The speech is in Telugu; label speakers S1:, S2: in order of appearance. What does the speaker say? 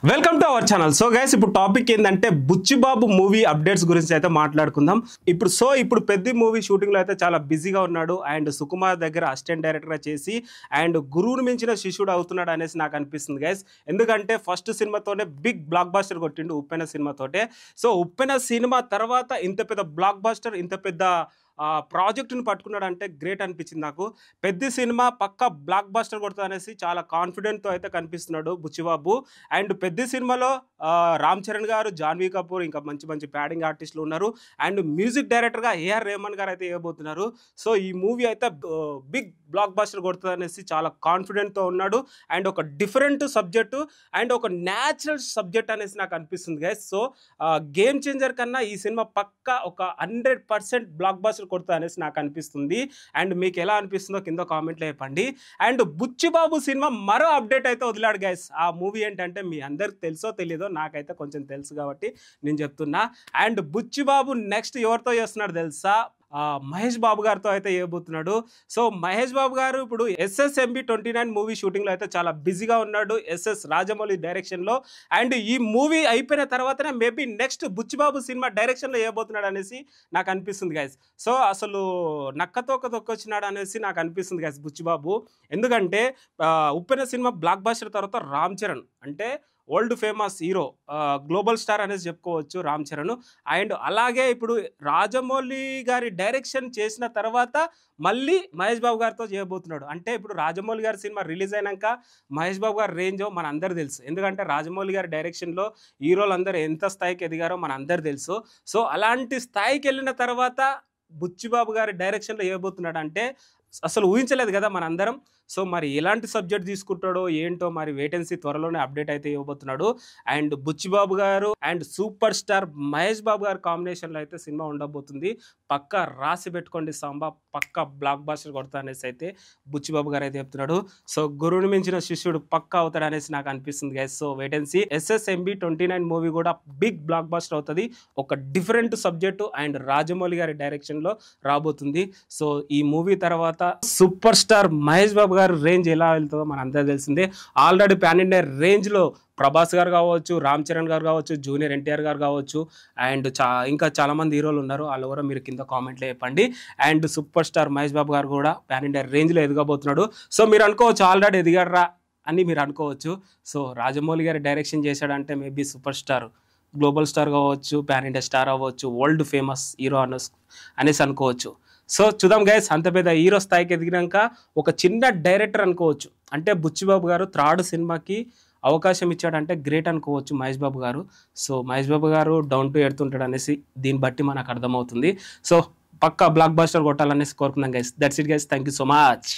S1: Welcome to our channel. So guys, ఇప్పుడు టాపిక్ ఏంటంటే బుచ్చిబాబు మూవీ అప్డేట్స్ గురించి అయితే మాట్లాడుకుందాం. ఇప్పుడు పెద్ద మూవీ షూటింగ్ లో అయితే చాలా బిజీగా ఉన్నాడు. అండ్ సుకుమార్ దగ్గర అసిస్టెంట్ డైరెక్టర్ గా చేసి అండ్ గురువుని మించిన శిష్యుడు అవుతున్నాడు అనేసి నాకు అనిపిస్తుంది గైస్. ఎందుకంటే ఫస్ట్ సినిమాతోనే బిగ్ బ్లాక్ బాస్టర్ కొట్టిండు, ఉప్పెన సినిమాతోటే. సో ఉప్పెన సినిమా తర్వాత ఇంత పెద్ద బ్లాక్ బాస్టర్, ఇంత పెద్ద ప్రాజెక్టుని పట్టుకున్నాడు అంటే గ్రేట్ అనిపించింది నాకు. పెద్ద సినిమా పక్క బ్లాక్ బాస్టర్ కొడుతుంది అనేసి చాలా కాన్ఫిడెంట్తో అయితే కనిపిస్తున్నాడు బుచ్చిబాబు. అండ్ పెద్ద సినిమాలో రామ్ చరణ్ గారు, జాన్వీ కపూర్, ఇంకా మంచి మంచి ప్యాడింగ్ ఆర్టిస్టులు ఉన్నారు. అండ్ మ్యూజిక్ డైరెక్టర్గా ఏఆర్ రెహమాన్ గారు అయితే ఇవ్వబోతున్నారు. సో ఈ మూవీ అయితే బిగ్ బ్లాక్ బాస్టర్ కొడుతుంది అనేసి చాలా కాన్ఫిడెంట్తో ఉన్నాడు. అండ్ ఒక డిఫరెంట్ సబ్జెక్టు అండ్ ఒక న్యాచురల్ సబ్జెక్ట్ అనేసి నాకు అనిపిస్తుంది గైస్. సో గేమ్ చేంజర్ కన్నా ఈ సినిమా పక్క ఒక 100% బ్లాక్ బాస్టర్ కొడుతుంది అనేసి నాకు అనిపిస్తుంది. అండ్ మీకు ఎలా అనిపిస్తుందో కింద కామెంట్లో చెప్పండి. అండ్ బుచ్చిబాబు సినిమా మరో అప్డేట్ అయితే వదిలాడు గైస్. ఆ మూవీ ఏంటంటే మీ అందరికి తెలుసో తెలీదో, నాకైతే కొంచెం తెలుసు కాబట్టి నేను చెప్తున్నా. అండ్ బుచ్చిబాబు నెక్స్ట్ ఎవరితో చేస్తున్నాడు తెలుసా? మహేష్ బాబు గారితో అయితే చేయబోతున్నాడు. సో మహేష్ బాబు గారు ఇప్పుడు SSMB29 మూవీ షూటింగ్లో అయితే చాలా బిజీగా ఉన్నాడు, SS రాజమౌళి డైరెక్షన్లో. అండ్ ఈ మూవీ అయిపోయిన తర్వాతనే మేబీ నెక్స్ట్ బుచ్చిబాబు సినిమా డైరెక్షన్లో చేయబోతున్నాడు అనేసి నాకు అనిపిస్తుంది గైస్. సో అసలు నక్కతోక తొక్కొచ్చినాడు అనేసి నాకు అనిపిస్తుంది గైస్ బుచ్చిబాబు. ఎందుకంటే ఉప్పెన సినిమా బ్లాక్ బాస్టర్ తర్వాత రామ్ చరణ్ అంటే world famous hero, global star అనేసి చెప్పుకోవచ్చు రామ్ చరణ్. అండ్ అలాగే ఇప్పుడు రాజమౌళి గారి డైరెక్షన్ చేసిన తర్వాత మళ్ళీ మహేష్ బాబు గారితో చేయబోతున్నాడు. అంటే ఇప్పుడు రాజమౌళి గారి సినిమా రిలీజ్ అయినాక మహేష్ బాబు గారి రేంజో మన అందరు తెలుసు. ఎందుకంటే రాజమౌళి గారి డైరెక్షన్లో హీరోలు అందరూ ఎంత స్థాయికి ఎదిగారో మన అందరు తెలుసు. సో అలాంటి స్థాయికి వెళ్ళిన తర్వాత బుచ్చిబాబు గారి డైరెక్షన్లో చేయబోతున్నాడు అంటే అసలు ఊహించలేదు కదా మనందరం. సో మరి ఎలాంటి సబ్జెక్ట్ తీసుకుంటాడో ఏంటో మరి వేటెన్సీ త్వరలోనే అప్డేట్ అయితే ఇవ్వబోతున్నాడు. అండ్ బుచ్చిబాబు గారు and super star Mahesh Babu గారు కాంబినేషన్లో అయితే సినిమా ఉండబోతుంది. పక్కా రాసి పెట్టుకోండి సాంబా, పక్కా బ్లాక్ బాస్టర్ కొడతా అనేసి అయితే బుచ్చిబాబు గారు అయితే చెప్తున్నాడు. సో గురువుని మించిన శిష్యుడు పక్కా అవుతాడు అనేసి నాకు అనిపిస్తుంది గైస్. సో వేటెన్సీ. SSMB29 మూవీ కూడా బిగ్ బ్లాక్ బాస్టర్ అవుతుంది, ఒక డిఫరెంట్ సబ్జెక్టు అండ్ రాజమౌళి గారి డైరెక్షన్లో రాబోతుంది. సో ఈ మూవీ తర్వాత సూపర్ స్టార్ మహేష్ బాబు గారు రేంజ్ ఎలా వెళ్తుందో మన అందరూ తెలిసిందే. ఆల్రెడీ పాన్ ఇండియా రేంజ్లో ప్రభాస్ గారు కావచ్చు, రామ్ చరణ్ గారు కావచ్చు, జూనియర్ NTR గారు కావచ్చు, అండ్ ఇంకా చాలామంది హీరోలు ఉన్నారు. వాళ్ళు ఎవరో మీరు కింద కామెంట్లో చెప్పండి. And super star Mahesh Babu గారు కూడా పాన్ ఇండియా రేంజ్లో ఎదగబోతున్నాడు. సో మీరు అనుకోవచ్చు ఆల్రెడీ ఎదిగారా అని మీరు అనుకోవచ్చు. సో రాజమౌళి గారి డైరెక్షన్ చేశాడంటే maybe super star, global star కావచ్చు, పాన్ ఇండియా స్టార్ అవ్వచ్చు, వరల్డ్ ఫేమస్ హీరో అనేసి అనుకోవచ్చు. సో చూద్దాం గైస్, అంత పెద్ద హీరో స్థాయికి ఎదిగినాక ఒక చిన్న డైరెక్టర్ అనుకోవచ్చు. అంటే బుచ్చిబాబు గారు థర్డ్ సినిమాకి అవకాశం ఇచ్చాడంటే గ్రేట్ అనుకోవచ్చు మహేష్ బాబు గారు. సో మహేష్ బాబు గారు డౌన్ టు ఎర్త్ ఉంటాడు అనేసి దీన్ని బట్టి మనకు అర్థమవుతుంది. సో పక్కా బ్లాక్ బాస్టర్ కొట్టాలనేసి కోరుకుందాం guys. That's it guys, thank you so much.